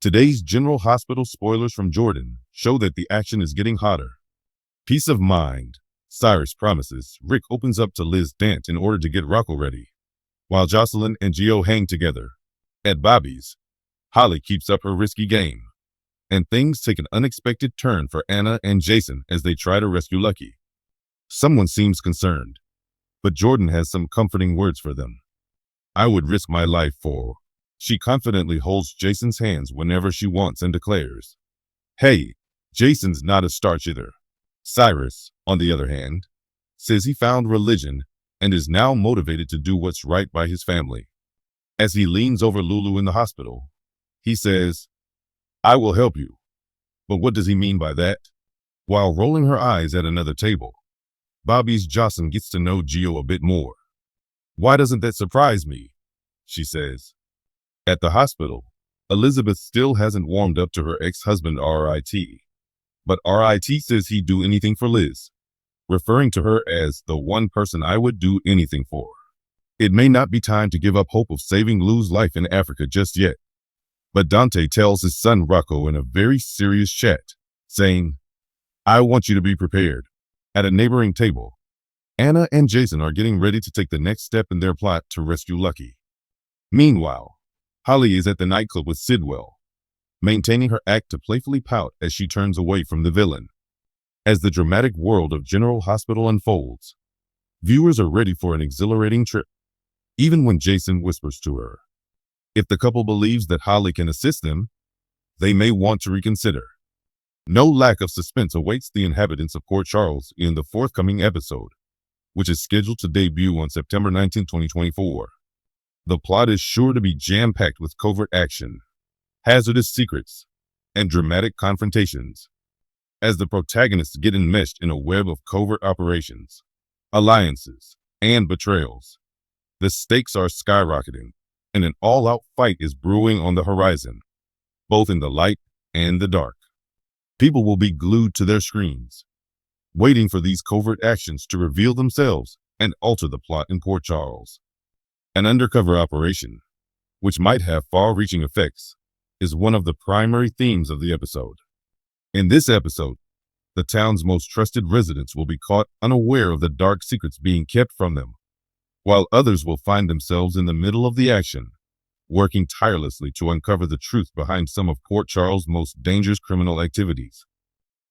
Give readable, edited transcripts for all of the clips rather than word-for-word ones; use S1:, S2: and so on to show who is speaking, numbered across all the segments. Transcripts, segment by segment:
S1: Today's General Hospital spoilers from Jordan show that the action is getting hotter. Peace of mind, Cyrus promises. Rick opens up to Liz Dant in order to get Rocco ready, while Jocelyn and Gio hang together. At Bobby's, Holly keeps up her risky game, and things take an unexpected turn for Anna and Jason as they try to rescue Lucky. Someone seems concerned, but Jordan has some comforting words for them. I would risk my life for. She confidently holds Jason's hands whenever she wants and declares, "Hey, Jason's not a starch either." Cyrus, on the other hand, says he found religion and is now motivated to do what's right by his family. As he leans over Lulu in the hospital, he says, "I will help you." But what does he mean by that? While rolling her eyes at another table, Bobby's Jocelyn gets to know Gio a bit more. "Why doesn't that surprise me?" she says. At the hospital, Elizabeth still hasn't warmed up to her ex-husband R.I.T., but R.I.T. says he'd do anything for Liz, referring to her as the one person I would do anything for. It may not be time to give up hope of saving Lou's life in Africa just yet, but Dante tells his son Rocco in a very serious chat, saying, "I want you to be prepared." At a neighboring table, Anna and Jason are getting ready to take the next step in their plot to rescue Lucky. Meanwhile, Holly is at the nightclub with Sidwell, maintaining her act to playfully pout as she turns away from the villain. As the dramatic world of General Hospital unfolds, viewers are ready for an exhilarating trip, even when Jason whispers to her. If the couple believes that Holly can assist them, they may want to reconsider. No lack of suspense awaits the inhabitants of Port Charles in the forthcoming episode, which is scheduled to debut on September 19, 2024. The plot is sure to be jam-packed with covert action, hazardous secrets, and dramatic confrontations. As the protagonists get enmeshed in a web of covert operations, alliances, and betrayals, the stakes are skyrocketing, and an all-out fight is brewing on the horizon, both in the light and the dark. People will be glued to their screens, waiting for these covert actions to reveal themselves and alter the plot in Port Charles. An undercover operation, which might have far-reaching effects, is one of the primary themes of the episode. In this episode, the town's most trusted residents will be caught unaware of the dark secrets being kept from them, while others will find themselves in the middle of the action, working tirelessly to uncover the truth behind some of Port Charles' most dangerous criminal activities.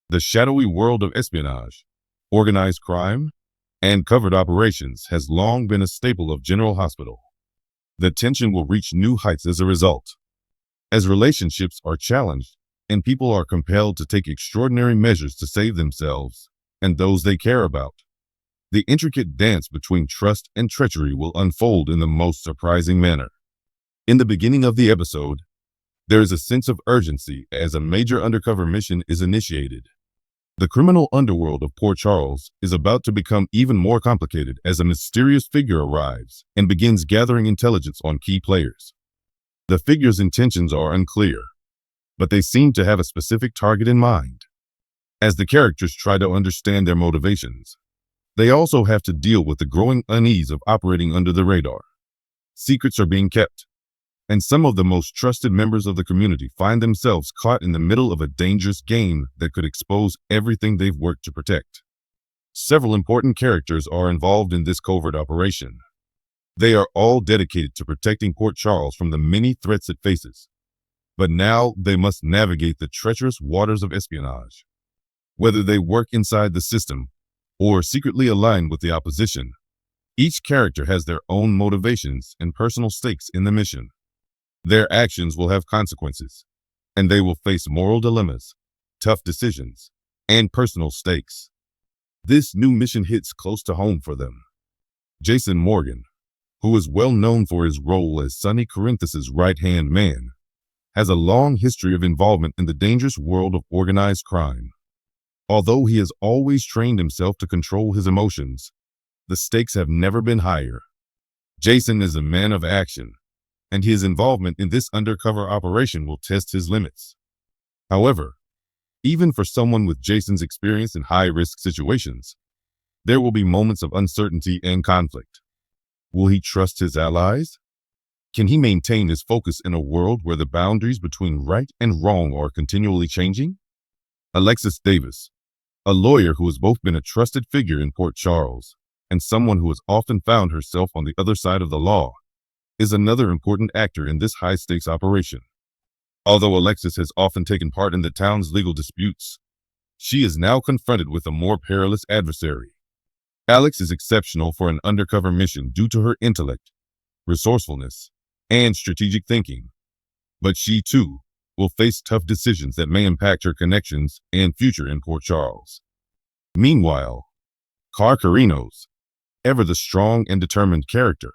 S1: The shadowy world of espionage, organized crime, and covert operations has long been a staple of General Hospital. The tension will reach new heights as a result, as relationships are challenged and people are compelled to take extraordinary measures to save themselves and those they care about. The intricate dance between trust and treachery will unfold in the most surprising manner. In the beginning of the episode, there is a sense of urgency as a major undercover mission is initiated. The criminal underworld of Port Charles is about to become even more complicated as a mysterious figure arrives and begins gathering intelligence on key players. The figure's intentions are unclear, but they seem to have a specific target in mind. As the characters try to understand their motivations, they also have to deal with the growing unease of operating under the radar. Secrets are being kept, and some of the most trusted members of the community find themselves caught in the middle of a dangerous game that could expose everything they've worked to protect. Several important characters are involved in this covert operation. They are all dedicated to protecting Port Charles from the many threats it faces, but now they must navigate the treacherous waters of espionage. Whether they work inside the system or secretly align with the opposition, each character has their own motivations and personal stakes in the mission. Their actions will have consequences, and they will face moral dilemmas, tough decisions, and personal stakes. This new mission hits close to home for them. Jason Morgan, who is well known for his role as Sonny Corinthus' right-hand man, has a long history of involvement in the dangerous world of organized crime. Although he has always trained himself to control his emotions, the stakes have never been higher. Jason is a man of action, and his involvement in this undercover operation will test his limits. However, even for someone with Jason's experience in high-risk situations, there will be moments of uncertainty and conflict. Will he trust his allies? Can he maintain his focus in a world where the boundaries between right and wrong are continually changing? Alexis Davis, a lawyer who has both been a trusted figure in Port Charles and someone who has often found herself on the other side of the law, is another important actor in this high-stakes operation. Although Alexis has often taken part in the town's legal disputes, she is now confronted with a more perilous adversary. Alex is exceptional for an undercover mission due to her intellect, resourcefulness, and strategic thinking. But she, too, will face tough decisions that may impact her connections and future in Port Charles. Meanwhile, Car Carinos, ever the strong and determined character,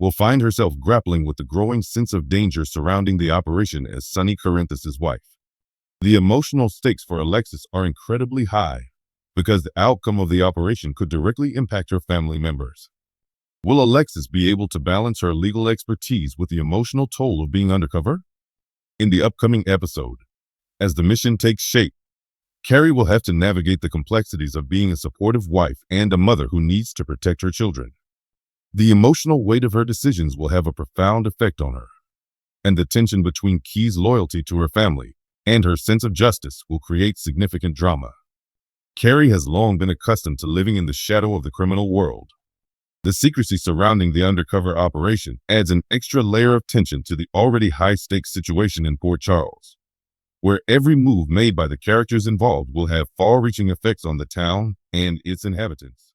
S1: will find herself grappling with the growing sense of danger surrounding the operation as Sonny Corinthus' wife. The emotional stakes for Alexis are incredibly high because the outcome of the operation could directly impact her family members. Will Alexis be able to balance her legal expertise with the emotional toll of being undercover? In the upcoming episode, as the mission takes shape, Carrie will have to navigate the complexities of being a supportive wife and a mother who needs to protect her children. The emotional weight of her decisions will have a profound effect on her, and the tension between Key's loyalty to her family and her sense of justice will create significant drama. Carrie has long been accustomed to living in the shadow of the criminal world. The secrecy surrounding the undercover operation adds an extra layer of tension to the already high-stakes situation in Port Charles, where every move made by the characters involved will have far-reaching effects on the town and its inhabitants.